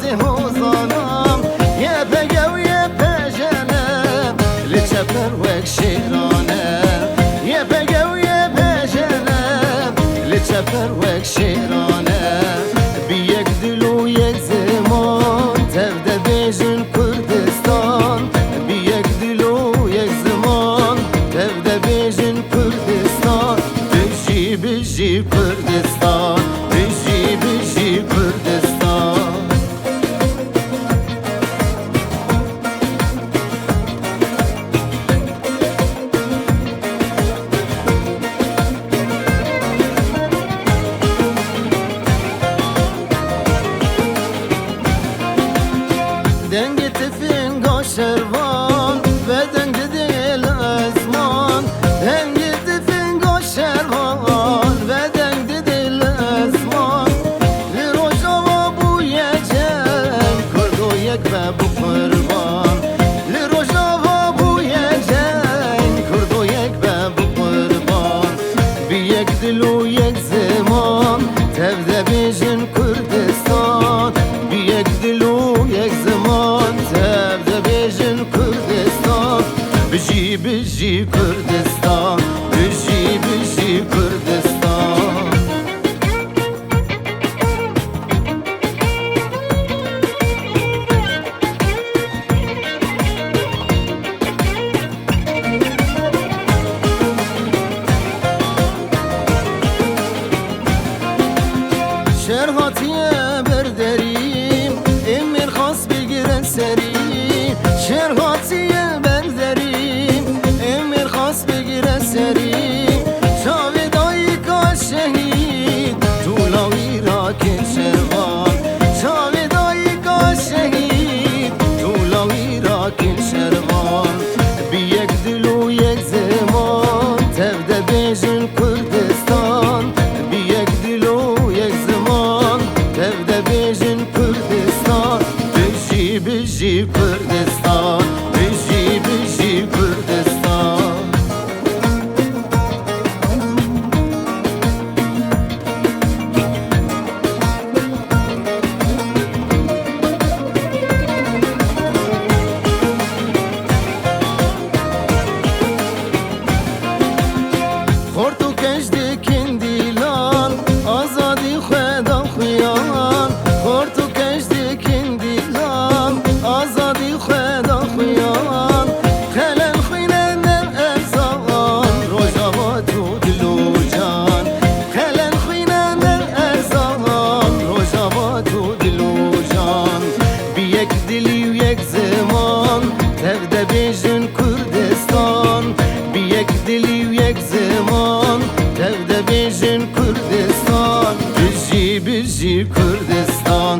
بازی هوزانم یه بگه و یه پژنم لچپر وک شیرانه یه بگه و یه پژنم لچپر وک شیرانه بی یک دل و یک زمان تفده بیجن کردستان بی یک دل و یک زمان تفده بیجن کردستان بجی بجی کردستان بجی بجی کردستان دنگ تفنگا شروان و دنگ دل ازمان دنگ تفنگا شروان و دنگ دل ازمان لروجا بوی جنگ کردو یک بابو قربان لروجا بوی جنگ کردو یک بابو قربان بی یک دل و یک زمان تفده بیجن کردستان بی یک دل و یک زمان تفده بیجن کردستان بجی بجی کردستان بجی بجی کردستان شرهاتیه برداریم امیر خواست بگیرن سریم شرهاتیه برداریم امیر خواست بگیرن سریم شاویدایی که شهید طولاوی را که شروان شاویدایی که شهید طولاوی را که شروان بی یک دل و یک زمان تفده بیجن کردستان بی یک دل و یک زمان تفده بیجن کردستان بجی بجی کردستان بجی بجی کردستان خورتو کشتی کندیلان آزادی خدا خویان خورتو کشتی کندیلان آزادی خدا خویان خلل خوینن ارزان روژا تو دلو جان خلل خوینن ارزان روژا تو دلو جان بی یک دلی و یک زمان تفده بیجن کردستان بی یک دلی و یک زمان تفده بیجن کردستان بجی بجی کردستان